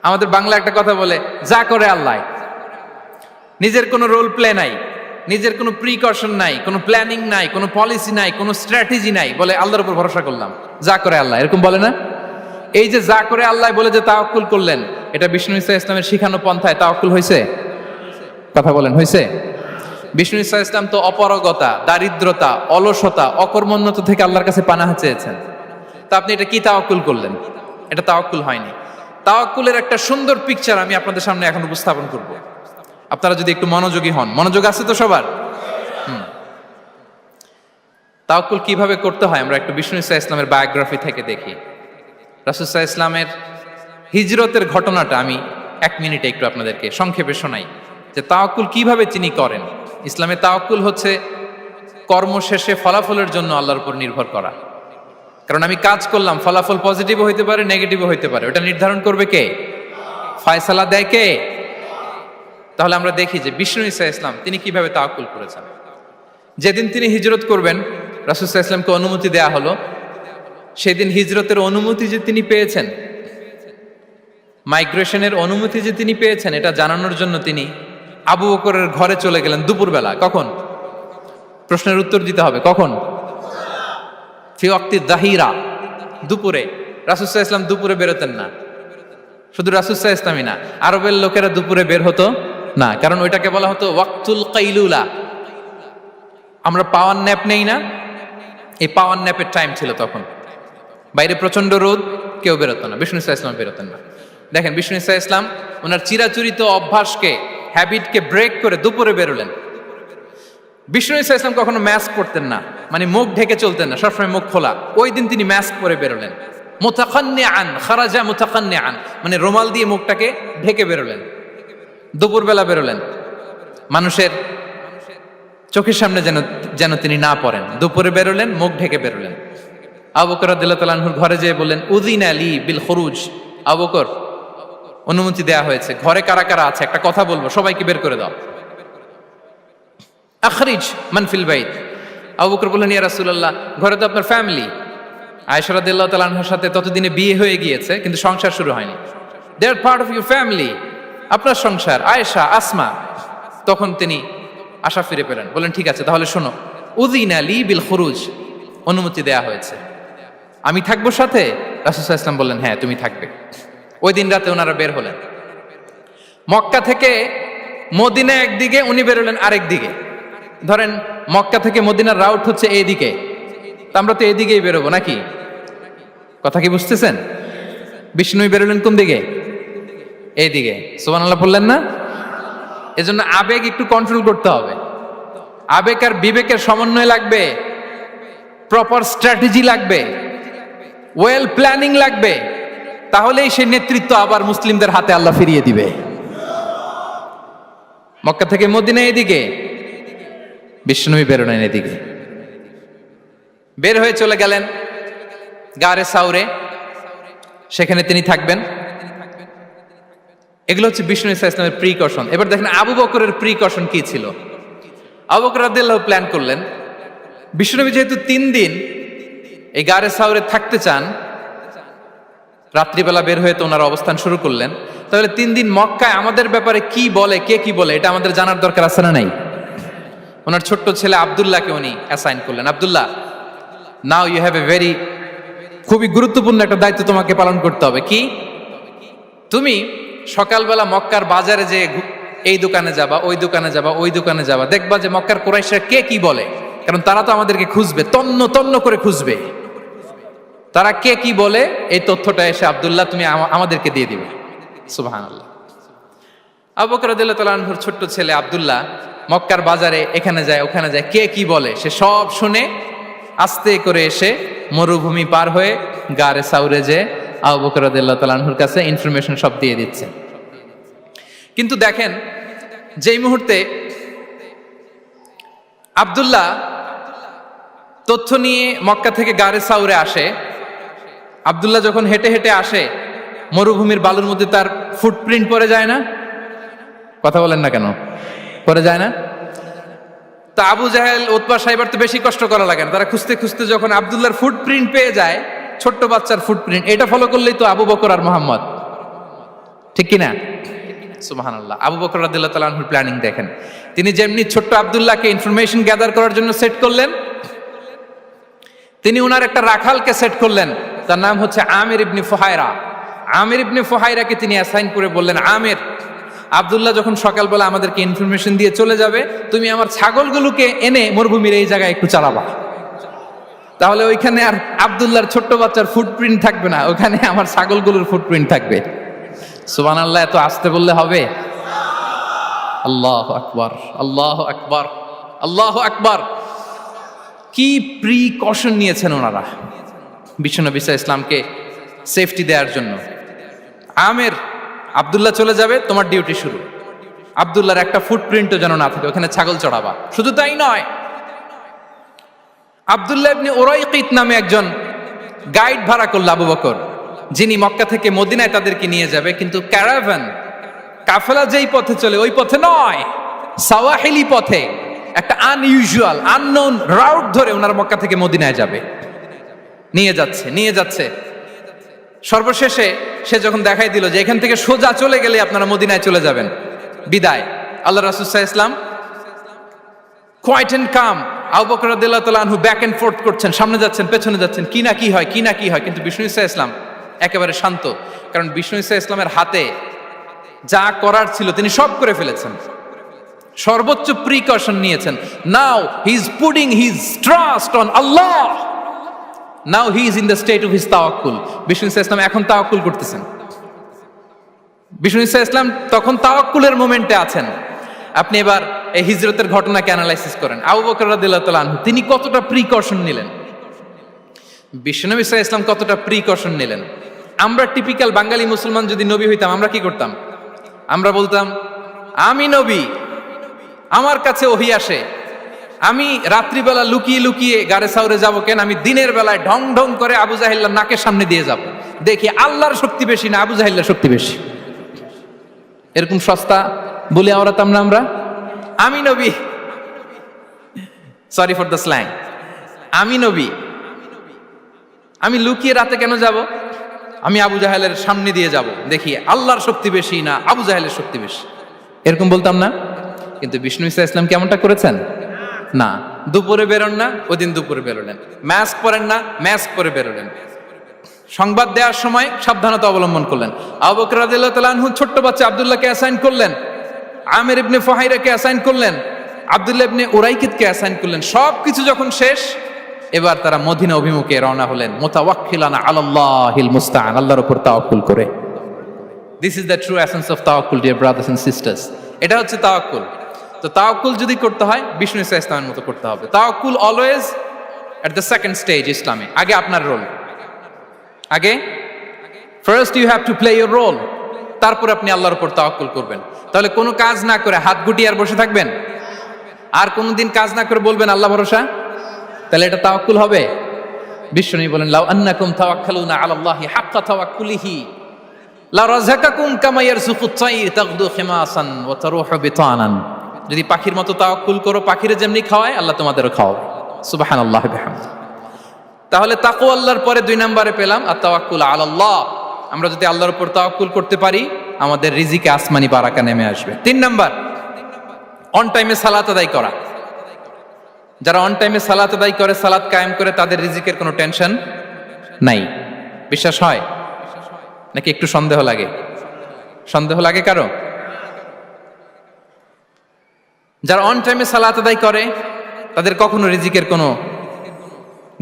আমাদের বাংলা একটা কথা বলে, যা করে আল্লাহ। নিজের কোনো রোল প্লে নাই, নিজের কোনো প্রিকশন নাই, কোনো প্ল্যানিং নাই, কোনো পলিসি নাই, কোনো স্ট্র্যাটেজি নাই, বলে আল্লাহর উপর ভরসা করলাম, যা করে আল্লাহ। এরকম বলে না? এই যে যা করে আল্লাহ বলে যে তাওয়াক্কুল করলেন, এটা বিষ্ণু ইসা ইসলামের শিখানো পন্থায় তাওয়াক্কুল হয়েছে? কথা বলেন, হয়েছে? বিষ্ণু ইসা ইসলাম তো অপারগতা, দারিদ্রতা, অলসতা, অকর্মণ্যতা থেকে আল্লাহর কাছে পানাহ চেয়েছেন। তা আপনি এটা কি তাওয়াক্কুল করলেন? এটা তাওয়াক্কুল হয়নি। তাওয়াক্কুলের একটা সুন্দর পিকচার আমি আপনাদের সামনে এখন উপস্থাপন করব, আপনারা যদি একটু মনোযোগী হন। মনোযোগ আছে তো সবার? তাওয়াক্কুল কিভাবে করতে হয় আমরা একটু বিষ্ণু ইসা ইসলামের বায়োগ্রাফি থেকে দেখি। রাসূল সাল্লাল্লাহু আলাইহি ওয়াসাল্লামের হিজরতের ঘটনাটা আমি 1 মিনিটে একটু আপনাদেরকে সংক্ষেপে শোনাই, যে তাওয়াক্কুল কিভাবে তিনি করেন। ইসলামে তাওয়াক্কুল হচ্ছে কর্ম শেষে ফলাফলের জন্য আল্লাহর উপর নির্ভর করা। কারণ আমি কাজ করলাম, ফলাফল পজিটিভও হইতে পারে, নেগেটিভও হইতে পারে, ওটা নির্ধারণ করবে কে? ফয়সালা দেয় কে? তাহলে আমরা দেখি যে বিষ্ণু ইসা ইসলাম তিনি কিভাবে তাওয়াক্কুল করেছেন। যেদিন তিনি হিজরত করবেন, রাসূল সাল্লাল্লাহু আলাইহি ওয়াসাল্লামকে অনুমতি দেয়া হলো, সেদিন হিজরতের অনুমতি যে তিনি পেয়েছেন, মাইগ্রেশনের অনুমতি যে তিনি পেয়েছেন, এটা জানানোর জন্য তিনি আবু বকরের ঘরে চলে গেলেন দুপুরবেলা। কখন? প্রশ্নের উত্তর দিতে হবে, কখন? ফি ওয়াক্তি যাহিরা, দুপুরে। রাসূল সাল্লাল্লাহু আলাইহি ওয়াসাল্লাম দুপুরে বেরোতেন না। শুধু রাসূল সাল্লাল্লাহু আলাইহি ওয়াসাল্লামই না, আরবের লোকেরা দুপুরে বের হতো না, কারণ ওইটাকে বলা হতো ওয়াক্তুল কাইলুলা। আমরা পাওয়ার ন্যাপ নেই না, এই পাওয়ার ন্যাপের টাইম ছিল তখন। বাইরে প্রচন্ড রোদ, কেউ বেরোতো না, বিষ্ণু সাল্লাল্লাহু আলাইহি ওয়াসাল্লাম বেরোতেন না। দেখেন, বিষ্ণু সাল্লাল্লাহু আলাইহি ওয়াসাল্লাম ওনার চিরাচরিত অভ্যাসকে, হ্যাবিটকে ব্রেক করে দুপুরে বেরোলেন। বিষ্ণু সাল্লাল্লাহু আলাইহি ওয়াসাল্লাম কখনো মাস্ক পরতেন না, মানে মুখ ঢেকে চলতেন না, সবসময় মুখ খোলা। ওই দিন তিনি মাস্ক পরে বেরোলেন। মুতাকান্নিআন, খারাজা মুতাকান্নিআন, মানে রুমাল দিয়ে মুখটাকে ঢেকে বেরোলেন, দুপুরবেলা বেরোলেন। মানুষের চোখের সামনে যেন তিনি না পড়েন, দুপুরে বেরোলেন, মুখ ঢেকে বেরোলেন। আবু বকর রাদিয়াল্লাহু তাআলা আনহুর ঘরে যেয়ে বললেন, উযিনা লি বিল খুরুজ। আবু বকর, অনুমতি দেয়া হয়েছে, ঘরে কারা কারা আছে একটা কথা বলবো, সবাইকে বের করে দাও। আখরিজ মান ফিল বাইত। আবু বকর বললেন, ইয়া রাসূলুল্লাহ, ঘরে তো আপনার ফ্যামিলি। আয়েশা রাদিয়াল্লাহু তাআলা আনহার সাথে ততদিনে বিয়ে হয়ে গিয়েছে, কিন্তু সংসার শুরু হয়নি। দে আর পার্ট অফ ইউর ফ্যামিলি, আপনার সংসার, আয়েশা, আসমা। তখন তিনি আশা ফিরে পেলেন, বললেন, ঠিক আছে, তাহলে শোনো, উযিনা লি বিল খুরুজ, অনুমতি দেয়া হয়েছে, আমি থাকবো সাথে? রাসূল সাল্লাল্লাহু আলাইহি ওয়াসাল্লাম বললেন, হ্যাঁ, তুমি থাকবে। ওই দিন রাতে ওনারা বের হলেন। মক্কা থেকে মদিনা একদিকে, উনি বেরোলেন আরেক দিকে। ধরেন মক্কা থেকে মদিনার রাউট হচ্ছে এইদিকে, তা আমরা তো এদিকেই বেরোবো নাকি? কথা কি বুঝতেছেন? বিষ্ণু বেরোলেন কোন দিকে? এইদিকে। সুবহানাল্লাহ বললেন না? এজন্য আবেগ একটু কন্ট্রোল করতে হবে। আবেগ আর বিবেকের সমন্বয় লাগবে, প্রপার স্ট্র্যাটেজি লাগবে, ওয়েল প্ল্যানিং লাগবে, তাহলেই সেই নেতৃত্ব আবার মুসলিমদের হাতে আল্লাহ ফিরিয়ে দিবে। মক্কা থেকে মদিনা এদিকে, বিষ্ণু বেরোলেন এদিকে। বের হয়ে চলে গেলেন গারে সাউরে, সেখানে তিনি থাকবেন। এগুলো হচ্ছে বিষ্ণু ইসলামের প্রিকশন। এবার দেখেন আবু বকরের প্রিকশন কি ছিল। আবু বকর রাদিয়াল্লাহু প্ল্যান করলেন, বিষ্ণুনবী যেহেতু 3 দিন এই গারে সাউরে থাকতে চান, রাত্রিবেলা বের হয়ে তো ওনার অবস্থান শুরু করলেন, তাহলে 3 দিন মক্কায় আমাদের ব্যাপারে কি বলে, কে কি বলে, এটা আমাদের জানার দরকার আছে না নাই? ওনার ছোট্ট ছেলে আব্দুল্লাহকে উনি অ্যাসাইন করলেন। Abdullah, now you have a very, খুবই গুরুত্বপূর্ণ একটা দায়িত্ব তোমাকে পালন করতে হবে। কি? তুমি সকালবেলা মক্কার বাজারে যে এই দোকানে যাবা, ওই দোকানে যাবা, ওই দোকানে যাবা, দেখবা যে মক্কার কুরাইশরা কে কি বলে, কারণ তারা তো আমাদেরকে খুঁজবে, তন্ন তন্ন করে খুঁজবে। তারা কে কি বলে এই তথ্যটা এসে আব্দুল্লাহ তুমি আমাদেরকে দিয়ে দিবে। সুবহানাল্লাহ। আবু বকর রাদিয়াল্লাহু তাআলা আনহুর ছোট্ট ছেলে আব্দুল্লাহ মক্কার বাজারে এখানে যায় ওখানে যায়, কে কি বলে সে সব শুনে আস্তে করে এসে মরুভূমি পার হয়ে গারে সাউরে যে আবু বকর রাদিয়াল্লাহু তাআলা আনহুর কাছে ইনফরমেশন সব দিয়ে দিচ্ছে। কিন্তু দেখেন, যেই মুহূর্তে আব্দুল্লাহ তথ্য নিয়ে মক্কা থেকে গারে সাউরে আসে, আব্দুল্লাহ যখন হেঁটে হেঁটে আসে, মরুভূমির বালুর মধ্যে তার ফুটপ্রিন্ট পড়ে যায় না? কথা বলেন না কেন? পড়ে যায় না? তা আবু জাহেল, উতবা সাইবার তো বেশি কষ্ট করা লাগে না, তারা খুঁজতে খুঁজতে যখন আব্দুল্লাহর ফুটপ্রিন্ট পেয়ে যায়, ছোট্ট বাচ্চার ফুটপ্রিন্ট, এটা ফলো করলেই তো আবু বকর আর মুহাম্মদ, ঠিক কিনা? সুবহানাল্লাহ। আবু বকর রাদিয়াল্লাহু তাআলা আনহুর প্ল্যানিং দেখেন, তিনি যেমনি ছোট্ট আব্দুল্লাহকে ইনফরমেশন গ্যাদার করার জন্য সেট করলেন, তিনি উনার একটা রাখালকে সেট করলেন, তার নাম হচ্ছে আমির ইবনে ফুহায়রা। আমির ইবনে ফুহায়রাকে তিনি অ্যাসাইন করে বললেন, আমির, আব্দুল্লাহ যখন সকালবেলা আমাদেরকে ইনফরমেশন দিয়ে চলে যাবে, তুমি আমার ছাগলগুলোকে এনে মরুভূমির এই জায়গায় একটু চালাবা, তাহলে ওইখানে আর আব্দুল্লাহর ছোট্ট বাচ্চার ফুটপ্রিন্ট থাকবে না, ওখানে আমার ছাগলগুলোর ফুটপ্রিন্ট থাকবে। সুবহানাল্লাহ। এত আসতে বললে হবে? আল্লাহু আকবার, আল্লাহু আকবার, আল্লাহু আকবার। কি প্রিকশন নিয়েছেন ওনারা বিশ্বনবী সাল্লাল্লাহু আলাইহি ওয়াসাল্লামকে সেফটি দেওয়ার জন্য। আমের, আব্দুল্লাহ চলে যাবে, তোমার ডিউটি শুরু, আব্দুল্লাহর একটা ফুটপ্রিন্টও যেন না থাকে, ওখানে ছাগল চড়াবা। শুধু তাই নয়, আব্দুল্লাহ ইবনে উরাইকিত নামে একজন গাইড ভাড়া করল আবু বকর, যিনি মক্কা থেকে মদিনায় তাদেরকে নিয়ে যাবে, কিন্তু ক্যারাভান, কাফেলা যেই পথে চলে ওই পথে নয়, সাওয়াহিলি পথে, একটা আনইউজুয়াল আননোন রাউট ধরে ওনার মক্কা থেকে মদিনায় যাবে। নিয়ে যাচ্ছে সর্বশেষে সে যখন দেখাই দিল যে এখান থেকে সোজা চলে গেলে আপনারা মদিনায় চলে যাবেন, বিদায়। আল্লাহ রাসূল সাল্লাল্লাহু আলাইহি ওয়াসাল্লাম কোয়াইট এন্ড কাম, আবু বকর রাদিয়াল্লাহু তাআলা আনহু ব্যাক এন্ড ফোর্থ করছেন, সামনে যাচ্ছেন পেছনে যাচ্ছেন, কি না কি হয় কিন্তু বিষ্ণু সাল্লাল্লাহু আলাইহি ওয়াসাল্লাম একেবারে শান্ত, কারণ বিষ্ণু সাল্লাল্লাহু আলাইহি ওয়াসাল্লামের হাতে যা করার ছিল তিনি সব করে ফেলেছেন, সর্বোচ্চ প্রিকশন নিয়েছেন। Now he is putting his trust on আল্লাহ, now he is in the state of his তাওয়াক্কুল। বিষ্ণু সাল্লাল্লাহু আলাইহি ওয়াসাল্লাম এখন তাওয়াক্কুল করতেছেন, বিষ্ণু সাল্লাল্লাহু আলাইহি ওয়াসাল্লাম তখন তাওয়াক্কুলের মোমেন্টে আছেন। আপনি এবার এই হিজরতের ঘটনাকে অ্যানালাইসিস করেন, আবু বকর রাদিয়াল্লাহু তাআলা আনহু তিনি কতটা প্রিকশন নিলেন, বিশ্বনবী সাল্লাল্লাহু আলাইহি ওয়াসাল্লাম কতটা প্রিকশন নিলেন। আমরা টিপিক্যাল বাঙালি মুসলমান যদি নবী হইতাম আমরা কি করতাম? আমরা বলতাম আমি নবী, আমার কাছে ওহী আসে, আমি রাত্রিবেলা লুকিয়ে লুকিয়ে গারে সাউরে যাব কেন, আমি দিনের বেলায় ঢং ঢং করে আবু জাহেলের নাকের সামনে দিয়ে যাব, দেখি আল্লাহর শক্তি বেশি না আবু জাহেলের শক্তি বেশি। এরকম সস্তা বলে আওড়াতাম না আমরা, আমি নবী, সরি ফর দ্য স্ল্যাং, আমি নবী, আমি লুকিয়ে রাতে কেন যাব, আমি আবু জাহেলের সামনে দিয়ে যাব, দেখি আল্লাহর শক্তি বেশি না আবু জাহেলের শক্তি বেশি, এরকম বলতাম না। কিন্তু বিষ্ণু ঈসা ইসলাম কেমনটা করেছেন? না, দুপুরে বেরোন না, ওই দিন দুপুরে বেরোলেন, মাস্ক পরেন না, মাস্ক পরে বেরোলেন, সংবাদ দেওয়ার সময় সাবধানতা অবলম্বন করলেন। আবু বকর রাদিয়াল্লাহু তাআলা আনহু ছোট্ট বাচ্চা আব্দুল্লাহকে অ্যাসাইন করলেন, আমির ইবনে ফুহাইরাকে অ্যাসাইন করলেন, আব্দুল্লাহ ইবনে উরাইকিতকে অ্যাসাইন করলেন। সবকিছু যখন শেষ, এবার তারা মদিনা অভিমুখে রওনা হলেন, মুতাওয়াক্কিলানা আলাল্লাহিল মুস্তাআন, আল্লাহর উপর তাওয়াক্কুল করে। This is the true essence of তাওয়াক্কুল ডিয়ার ব্রাদার্স এন্ড সিস্টার্স। এটা হচ্ছে তাওয়াক্কুল। তো তাওয়াক্কুল যদি করতে হয় বিষ্ণু ঈসা ইসলামের মতো করতে হবে। তাওয়াক্কুল always at the second stage ইসলামে। আগে আপনার রোল, আগে first you have to play your role, তারপর আপনি আল্লাহর উপর তাওয়াক্কুল করবেন। তাহলে কোনো কাজ না করে হাত গুটিয়ে আর বসে থাকবেন, আর কোনোদিন কাজ না করে বলবেন আল্লাহ ভরসা, তাহলে এটা তাওয়াক্কুল হবে? বিশ্বনবী বলেন লাউ আন্নাকুম তাওয়াক্কালুনা আলাল্লাহি হাক্কা তাওয়াক্কুলিহি লা রাযাকাকুম কামা ইয়ারযুকুত তাইর তাগদু খিমাসান ওয়া তারুহু বিতানান। যদি পাখির মতো তাওয়াক্কুল করো, পাখিরে যেমনি খাওয়ায় আল্লাহ তোমাদেরও খাওয়াবে। সুবহানাল্লাহ বিহামদিহি। তাহলে তাকওয়া আল্লাহর পরে 2 নম্বরে পেলাম আত-তাওয়াক্কুল আলাল্লাহ। আমরা যদি আল্লাহর উপর তাওয়াক্কুল করতে পারি আমাদের রিজিকে আসমানি বারাকা নেমে আসবে। 3 নাম্বার, অন টাইমে সালাত আদায় করা। যারা অন টাইমে সালাত আদায় করে, সালাত কায়েম করে, তাদের রিজিকের কোনো টেনশন নাই। বিশ্বাস হয় নাকি একটু সন্দেহ লাগে? সন্দেহ লাগে কারো? যারা অন টাইমে সালাত আদায় করে তাদের কখনো রিজিকের কোনো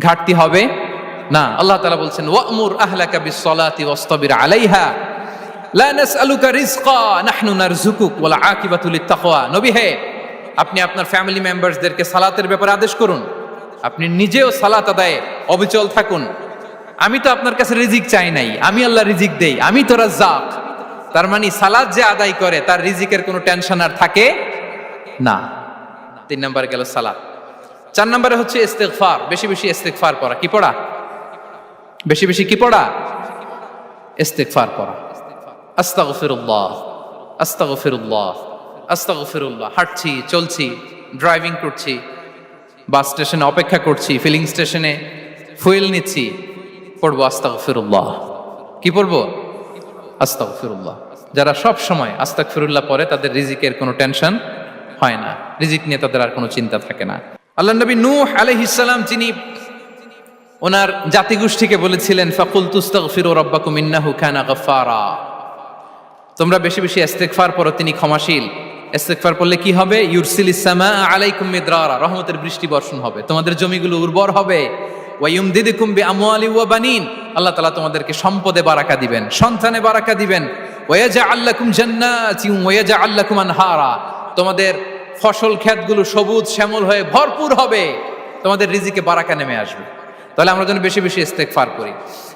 ঘাটতি হবে না। আল্লাহ তাআলা বলছেন ওয়া'মুর আহলাকা বিস-সালাতি ওয়াসতাবির আলাইহা লা নাসআলুকা রিজকা নাহনু নারযুকুক ওয়াল আকিবাতু লিত-তাকওয়া। নবী হে, আপনি আপনার ফ্যামিলি মেম্বারসদেরকে সালাতের ব্যাপারে আদেশ করুন, আপনি নিজেও সালাত আদায়ে অবিচল থাকুন। আমি তো আপনার কাছে রিজিক চাই নাই, আমি আল্লাহ রিজিক দেই, আমি তো রাজ্জাক। তার মানে সালাত যে আদায় করে তার রিজিকের কোনো টেনশন আর থাকে না। 3 নম্বরে গেল সালাত। 4 নম্বরে হচ্ছে ইস্তিগফার, বেশি বেশি ইস্তিগফার পড়া। কি পড়া? বেশি বেশি কি পড়া? ইস্তিগফার পড়া। আস্তাগফিরুল্লাহ, আস্তাগফিরুল্লাহ, আস্তাগফিরুল্লাহ। হাঁটছি, চলছি, ড্রাইভিং করছি, বাস স্টেশনে অপেক্ষা করছি, ফিলিং স্টেশনে ফুয়েল নিচ্ছি, পড়বো আস্তাগফিরুল্লাহ। কি পড়বো? আস্তাগফিরুল্লাহ। যারা সব সময় আস্তাগফিরুল্লাহ পড়ে তাদের রিজিকের কোনো টেনশন হয় না, রিজিক নিয়ে তাদের আর কোনো চিন্তা থাকে না। আল্লাহ নবী নূহ আলাইহিস সালাম যিনি ওনার জাতিগোষ্ঠীকে বলেছিলেন ফাকুলতু আস্তাগফিরু রাব্বাকুম ইন্নাহু কানা গাফফারা, তোমরা বেশি বেশি ইস্তিগফার পড়ো, তিনি ক্ষমাশীল। ইস্তিগফার পড়লে কি হবে? ইউরসিলিস সামাআ আলাইকুম মিদরারা, রহমতের বৃষ্টি বর্ষণ হবে, তোমাদের জমিগুলো উর্বর হবে। ওয়া ইউমদিদুকুম বিআমওয়ালি ওয়া বানিন, আল্লাহ তাআলা তোমাদেরকে সম্পদে বারাকা দিবেন, সন্তানে বারাকা দিবেন। ওয়া ইয়াজআল লাকুম জান্নাতিন ওয়া ইয়াজআল লাকুম আনহারা, তোমাদের ফসল ক্ষেতগুলো সবুজ শ্যামল হয়ে ভরপুর হবে, তোমাদের রিজিকে বারাকা নেমে আসবে। তাহলে আমরা যেন বেশি বেশি ইস্তিগফার করি।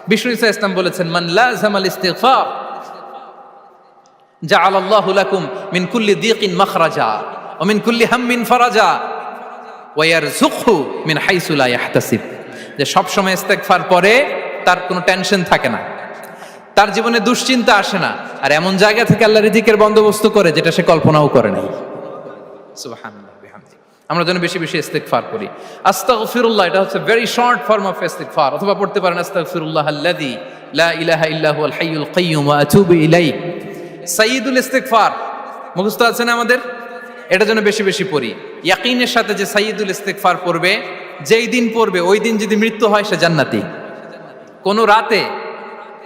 বিষ্ণু ঈসা ইসলাম বলেছেন মান লাযামাল ইস্তিগফার জাআলাল্লাহু লাকুম মিন কুল্লি দিকিন মাখরাজা ওয়া মিন কুল্লি হাম্মিন ফারাজা ওয়া ইয়ারযুকহু মিন হাইসু লা ইয়াহতাসিব। যে সব সময় ইস্তিগফার পরে তার কোনো টেনশন থাকে না, তার জীবনে দুশ্চিন্তা আসে না, আর এমন জায়গা থেকে আল্লাহ রিজিকের বন্দোবস্ত করে যেটা সে কল্পনাও করে নাই। সুবহানাল্লাহ বিহামদিহি। আমরা যেন বেশি বেশি ইস্তিগফার করি। আস্তাগফিরুল্লাহ, এটা হচ্ছে ভেরি শর্ট ফর্ম অফ ইস্তিগফার। অথবা পড়তে পারেন আস্তাগফিরুল্লাহ আল্লাযী লা ইলাহা ইল্লা হুয়াল হাইয়ুল কাইয়্যুম ওয়া আতুবু ইলাইহি। সাইয়্যিদুল ইস্তিগফার মুখস্থ আছে না আমাদের? এটা যেন বেশি বেশি পড়ি। ইয়াকিনের সাথে যে সাইয়্যিদুল ইস্তিগফার পড়বে, যেই দিন পড়বে ওই দিন যদি মৃত্যু হয় সে জান্নাতি। কোন রাতে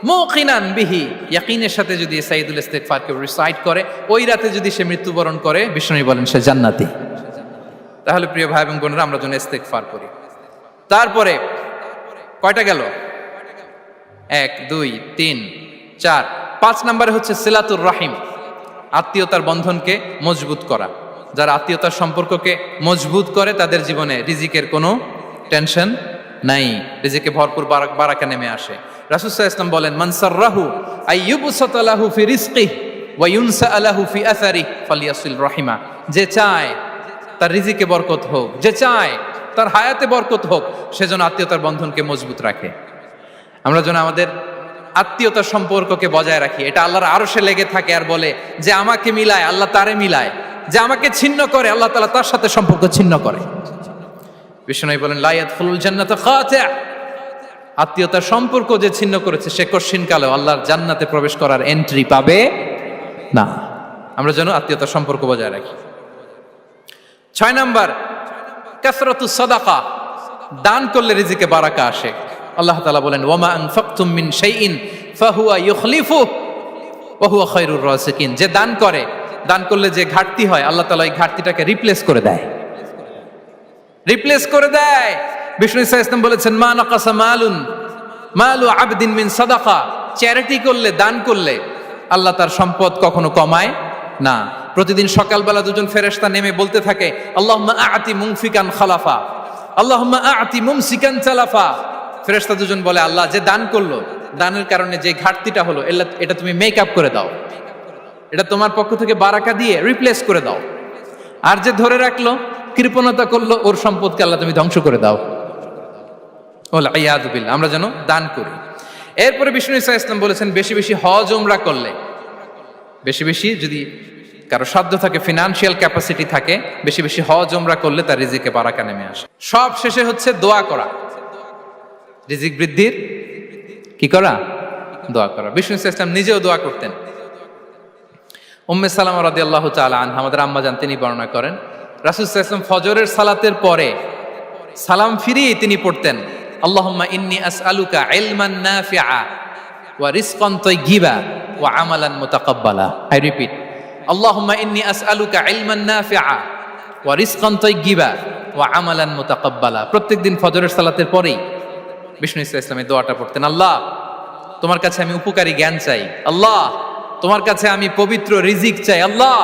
মুকিনান বিহি, ইয়াকিনের সাথে যদি সাইয়্যিদুল ইস্তিগফারকে রিসাইট করে, ওই রাতে যদি সে মৃত্যুবরণ করে, বিষ্ণু বলেন সে জান্নাতি। তাহলে প্রিয় ভাই এবং বোনেরা, আমরা যেন ইস্তিগফার করি। তারপরে কয়টা গেল? 1 2 3 4 5 নম্বরে হচ্ছে সিলাতুর রাহিম, আত্মীয়তার বন্ধনকে মজবুত করা। যারা আত্মীয়তার সম্পর্ককে মজবুত করে তাদের জীবনে রিজিকের কোনো টেনশন নাই, রিজিকে ভরপুর বারাকা নেমে আসে। রাসূল সাল্লাল্লাহু আলাইহি ওয়াসাল্লাম বলেন, মান সাররাহু আইয়ুবসাতা লাহু ফি রিজকিহি ওয়া ইউনসা লাহু ফি আসারিহি ফালিয়াসিল রাহিমা। যে চায় তার রিজিকে বরকত হোক, যে চায় তার হায়াতে বরকত হোক, সেজন্য আত্মীয়তার বন্ধনকে মজবুত রাখে। আমরা যেন আমাদের আত্মীয়তার সম্পর্ককে বজায় রাখি। এটা আল্লাহর আরশে লেগে থাকে আর বলে যে আমাকে মিলায় আল্লাহ তারে মিলায়, যে আমাকে ছিন্ন করে আল্লাহ তাআলা তার সাথে সম্পর্ক ছিন্ন করে। বিষ্ণু বলেন লা ইয়াদখুলুল জান্নাতা খাতি', আত্মীয়তার সম্পর্ক যে ছিন্ন করেছে সে কশিনকালেও আল্লাহর জান্নাতে প্রবেশ করার এন্ট্রি পাবে না। আমরা যেন আত্মীয়তার সম্পর্ক বজায় রাখি। 6 নাম্বার কাসরাতুস সাদাকা, দান করলে রিজিকে বারাকা আসে। আল্লাহ তাআলা বলেন ওয়ামা আনফাকতুম মিন শাইইন ফাহুয়া ইউখলিফুহু ওয়া হুয়া খায়রুর রাযিকিন। যে দান করে, দান করলে যে ঘাটতি হয় আল্লাহ তাআলা এই ঘাটতিটাকে রিপ্লেস করে দেয়, রিপ্লেস করে দেয়। বিষ্ণু ইসা ইসলাম বলেছেন মা নাকাসা মালু আবদিন মিন সাদাকা, চ্যারিটি করলে, দান করলে আল্লাহ তার সম্পদ কখনো কমায় না। প্রতিদিন সকালবেলা দুজন ফেরেশতা নেমে বলতে থাকে আল্লাহুম্মা আ'তি মুনফিকান খালাফা, আল্লাহুম্মা আ'তি মুমসিকান চালাফা। ফেরেশতা দুজন বলে আল্লাহ, যে দান করলো, দানের কারণে যে ঘাটতিটা হলো এটা তুমি মেক আপ করে দাও, এটা তোমার পক্ষ থেকে বারাকা দিয়ে রিপ্লেস করে দাও। আর যে ধরে রাখলো, কৃপণতা করলো, ওর সম্পদকে আল্লাহ তুমি ধ্বংস করে দাও। ওয়াল ইয়াযু বিল্লাহ। আমরা যেন দান করি। এরপরে বিষ্ণু ইসা ইসলাম বলেছেন বেশি বেশি হজ উমরা করলে, বেশি বেশি যদি কারো সাধ্য থাকে, ফিনান্সিয়াল ক্যাপাসিটি থাকে, বেশি বেশি হজ উমরা করলে তার রিজিকে বারাকা নেমে আসে। সব শেষে হচ্ছে দোয়া করা, রিজিক বৃদ্ধির কি করা? দোয়া করা। বিষ্ণু ইসলাম নিজেও দোয়া করতেন। উম্মে সালামা রাদিয়াল্লাহু তাআলা আনহা, আমাদের আম্মা জান, তিনি বর্ণনা করেন রাসূল সাল্লাল্লাহু আলাইহি ওয়াসাল্লাম ফজরের সালাতের পরে সালাম ফিরিয়ে তিনি পড়তেন আল্লাহুম্মা ইন্নী আসআলুকা ইলমান নাফিআ ওয়া রিজকান তাইয়্যিবা ওয়া আমালান মুতাকাব্বালা। আই রিপিট, আল্লাহুম্মা ইন্নী আসআলুকা ইলমান নাফিআ ওয়া রিজকান তাইয়্যিবা ওয়া আমালান মুতাকাব্বালা। প্রত্যেকদিন ফজরের সালাতের পরেই বিষ্ণু ইসলাম এই দোয়াটা পড়তেন। আল্লাহ, তোমার কাছে আমি উপকারী জ্ঞান চাই। আল্লাহ, তোমার কাছে আমি পবিত্র রিজিক চাই। আল্লাহ,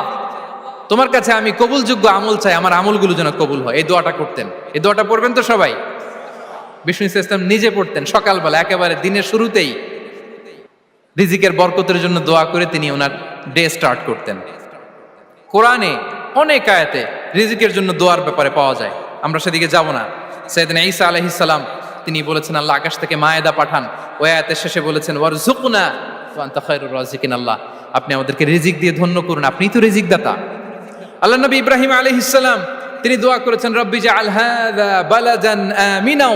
তোমার কাছে আমি কবুলযোগ্য আমল চাই, আমার আমলগুলো যেন কবুল হয়। এই দোয়াটা করতেন। এই দোয়াটা পড়বেন তো সবাই? বিষ্ণু ইসলাম নিজে পড়তেন সকালবেলা, একেবারে দিনের শুরুতেই রিজিকের বরকতের জন্য দোয়া করে তিনি ওনার ডে স্টার্ট করতেন। কোরআনে অনেক আয়াতে রিজিকের জন্য দোয়ার ব্যাপারে পাওয়া যায়, আমরা সেদিকে যাব না। সাইয়েদনা ঈসা আলাইহিস সালাম তিনি বলেছেন আল্লাহ আকাশ থেকে মায়েদা পাঠান, ওই আয়াতের শেষে বলেছেন ওয়ারযুকনা ওয়া আনতা খায়রুর রাযিকিন। আল্লাহ, আপনি আমাদেরকে রিজিক দিয়ে ধন্য করুন, আপনিই তো রিজিক দাতা। আল্লাহ নবী ইব্রাহিম আলাইহিস সালাম তিনি দোয়া করেছেন রব্বি জাআল হাযা বালাদান আমিনা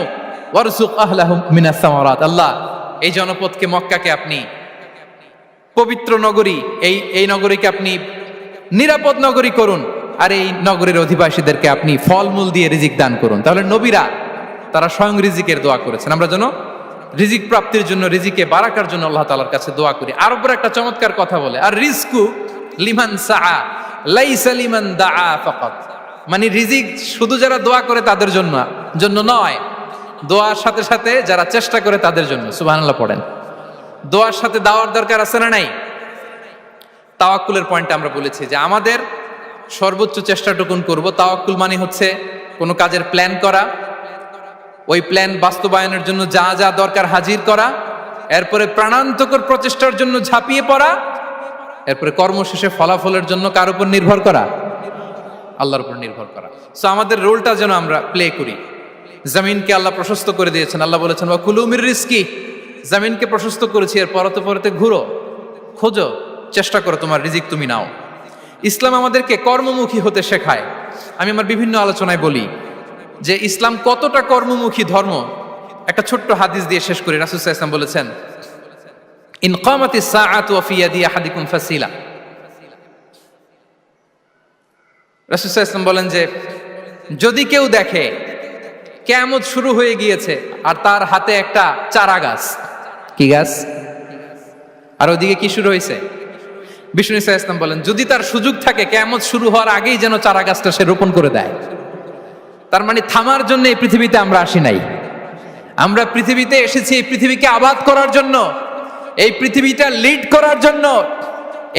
ওয়ারযুক আহলাহু মিনাস সামারাত। আল্লাহ, এই জনপদকে, মক্কাকে আপনি পবিত্র নগরী, এই নগরীকে আপনি নিরাপদ নগরী করুন, আর এই নগরীর অধিবাসীদেরকে আপনি ফলমূল দিয়ে রিজিক দান করুন। তাহলে নবীরা তারা স্বয়ং রিজিকের দোয়া করেছেন। আমরা যেন রিজিক প্রাপ্তির জন্য, রিজিকে বারাকার জন্য আল্লাহ তাআলার কাছে দোয়া করি। আর উপর একটা চমৎকার কথা বলে, আর রিজকু লিমান সাআ লাইসা লিমান দাআ ফাকাত। মানে রিজিক শুধু যারা দোয়া করে তাদের জন্য নয়, দোয়ার সাথে সাথে যারা চেষ্টা করে তাদের জন্য। সুবহানাল্লাহ পড়েন। দোয়ার সাথে দাওয়ার দরকার আছে না নাই? তাওয়াক্কুলের পয়েন্টটা আমরা বলেছি যে আমাদের সর্বোচ্চ চেষ্টাটুকুন করব। তাওয়াক্কুল মানে হচ্ছে কোনো কাজের প্ল্যান করা, ওই প্ল্যান বাস্তবায়নের জন্য যা যা দরকার হাজির করা, এরপরে প্রাণান্তকর প্রচেষ্টার জন্য ঝাঁপিয়ে পড়া, এরপরে কর্মশেষে ফলাফলের জন্য কার উপর নির্ভর করা? আল্লাহর উপর নির্ভর করা। সো আমাদের রোলটা যেন আমরা প্লে করি। জমিনকে আল্লাহ প্রশস্ত করে দিয়েছেন, আল্লাহ বলেছেন ওয়া কুলু মির রিজকি, জমিনকে প্রশস্ত করেছি, এর পরতে পরতে ঘুরো, খোঁজো, চেষ্টা করো তোমার রিজিক তুমি নাও। ইসলাম আমাদেরকে কর্মমুখী হতে শেখায়। আমি আমার বিভিন্ন আলোচনায় বলি যে ইসলাম কতটা কর্মমুখী ধর্ম। একটা ছোট্ট হাদিস দিয়ে শেষ করি। রাসূল সাল্লাল্লাহু আলাইহি ওয়াসাল্লাম বলেছেন, ইন কামাতিস সাআতু ওয়া ফি ইয়াদি আহাদিকুম ফাসিলা। রাসূল সাল্লাল্লাহু আলাইহি ওয়াসাল্লাম বলেন যে যদি কেউ দেখে কিয়ামত শুরু হয়ে গিয়েছে আর তার হাতে একটা চারা গাছ, কি গাছ, আর ওদিকে কি শুরু হয়েছে, বিষ্ণু সাল্লাল্লাহু আলাইহি ওয়াসাল্লাম বলেন যদি তার সুযোগ থাকে কিয়ামত শুরু হওয়ার আগেই যেন চারা গাছটা সে রোপণ করে দেয়। তার মানে থামার জন্য এই পৃথিবীতে আমরা আসি নাই। আমরা পৃথিবীতে এসেছি এই পৃথিবীকে আবাদ করার জন্য, এই পৃথিবীটা লিড করার জন্য।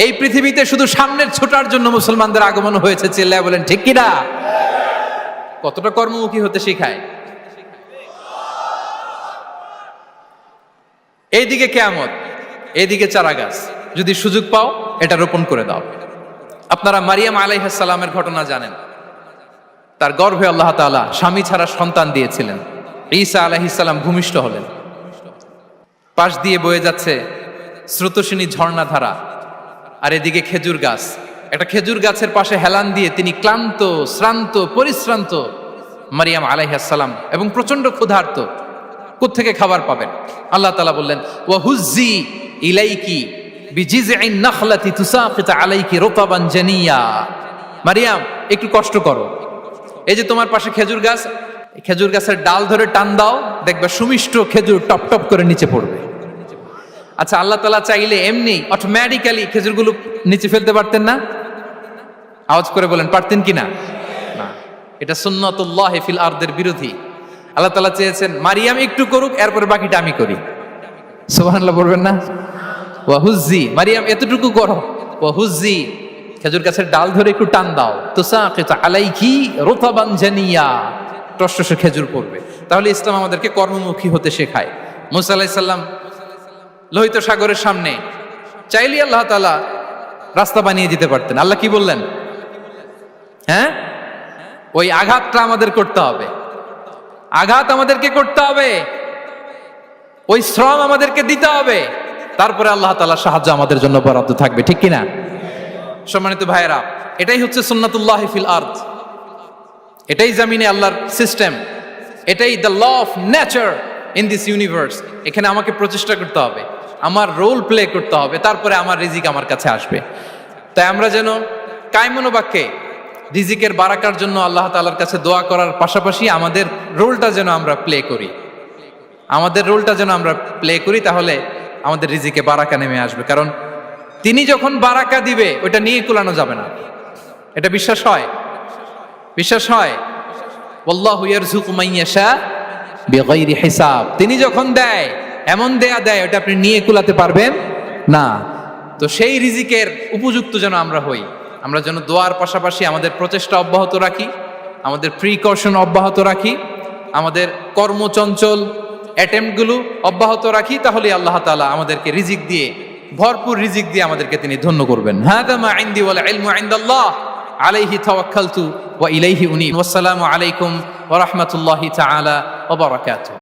এই পৃথিবীতে শুধু সামনের ছোটার জন্য মুসলমানদের আগমন হয়েছে। চিল্লায় বলেন ঠিক কিনা? কতটা কর্মমুখী হতে শেখায়। এইদিকে কিয়ামত, এইদিকে চারা গাছ, যদি সুযোগ পাও এটা রোপণ করে দাও। আপনারা মারিয়াম আলাইহিস সালামের ঘটনা জানেন। তার গর্ভে আল্লাহ তাআলা স্বামী ছাড়া সন্তান দিয়েছিলেন। ঈসা আলাইহিস সালাম ভূমিষ্ঠ হলেন। পাশ দিয়ে বয়ে যাচ্ছে স্রোতস্বিনী ঝর্ণাধারা, আর এদিকে খেজুর গাছ। একটা খেজুর গাছের পাশে হেলান দিয়ে তিনি ক্লান্ত, শ্রান্ত, পরিশ্রান্ত মারিয়াম আলাইহিস সালাম, এবং প্রচন্ড ক্ষুধার্ত। কোত্থেকে খাবার পাবেন? আল্লাহ তাআলা বললেন, ওয়া হুজ্জি ইলাইকি বিজিযইন নাখলাতি তুসাকিত আলাইকি রুতাবান জানিয়া। মারিয়াম, একটু কষ্ট করো। এই যে তোমার পাশে খেজুর গাছ, খেজুর গাছের ডাল ধরে টান দাও, দেখবে সুমিষ্ট খেজুর টপ টপ করে নিচে পড়বে। আচ্ছা, আল্লাহ তাআলা চাইলে এমনি অটোমেটিক্যালি খেজুরগুলো নিচে ফেলতে পারতেন না? আওয়াজ করে বলেন, পারতেন কিনা? না, এটা সুন্নাতুল্লাহি ফিল আরদের বিরোধী। আল্লাহ তাআলা চেয়েছেন মারিয়াম একটু করুক, এরপরে বাকিটা আমি করি। সুবহানাল্লাহ বলবেন না? ওয়া হুজ্জি, মারিয়াম এতটুকু করো। ওয়া হুজ্জি, খেজুর গাছের ডাল ধরে একটু টান দাও, তুসাকিত আলাইকি রুতাবান জানিয়া, টসটসে খেজুর পড়বে। তাহলে ইসলাম আমাদেরকে কর্মমুখী হতে শেখায়। মুসা আলাইহিস সালাম লোহিত সাগরের সামনে চাইলে আল্লাহ তাআলা রাস্তা বানিয়ে দিতে পারতেন। আল্লাহ কি বললেন? হ্যাঁ, ওই আঘাতটা আমাদের করতে হবে, আঘাত আমাদেরকে করতে হবে, ওই শ্রম আমাদেরকে দিতে হবে, তারপরে আল্লাহ তাআলা সাহায্য আমাদের জন্য বরাদ্দ থাকবে। ঠিক কিনা? সম্মানিত ভাইয়েরা, এটাই হচ্ছে সুন্নাতুল্লাহি ফিল আরদ। এটাই জামিনে আল্লাহর সিস্টেম, এটাই the law of nature in this universe. এখানে আমাকে প্রচেষ্টা করতে হবে, আমার রোল প্লে করতে হবে, তারপরে আমার রিজিক আমার কাছে আসবে। তাই আমরা যেন কায়মনো বাক্যে রিজিকের বারাকার জন্য আল্লাহ তাআলার কাছে দোয়া করার পাশাপাশি আমাদের রোলটা যেন আমরা প্লে করি, আমাদের রোলটা যেন আমরা প্লে করি, তাহলে আমাদের রিজিকে বারাকা নেমে আসবে। কারণ তিনি যখন বারাকা দিবে ওইটা নিয়ে কুলানো যাবে না। এটা বিশ্বাস হয়? বিশ্বাস হয়? ওয়াল্লাহু ইয়ারযুকু মান ইয়াশা বিগাইরি হিসাব। তিনি যখন দেয় এমন দেয় ওটা আপনি নিয়ে কুলাতে পারবেন না। তো সেই রিজিকের উপযুক্ত যেন আমরা হই। আমরা যেন দোয়ার পাশাপাশি আমাদের প্রচেষ্টা অব্যাহত রাখি, আমাদের প্রিকশন অব্যাহত রাখি, আমাদের কর্মচঞ্চল অ্যাটেম্পটগুলো অব্যাহত রাখি। তাহলে আল্লাহ তাআলা আমাদেরকে রিজিক দিয়ে, ভরপুর রিজিক দিয়ে আমাদেরকে তিনি ধন্য করবেন। হাদা মা ইনদি ওয়াল ইলমু ইনদাল্লাহ আলাইহি তাওয়াক্কালতু ওয়া ইলাইহি উনীব। ওয়াসসালামু আলাইকুম ওয়া রাহমাতুল্লাহি তাআলা ওয়া বারাকাতুহু।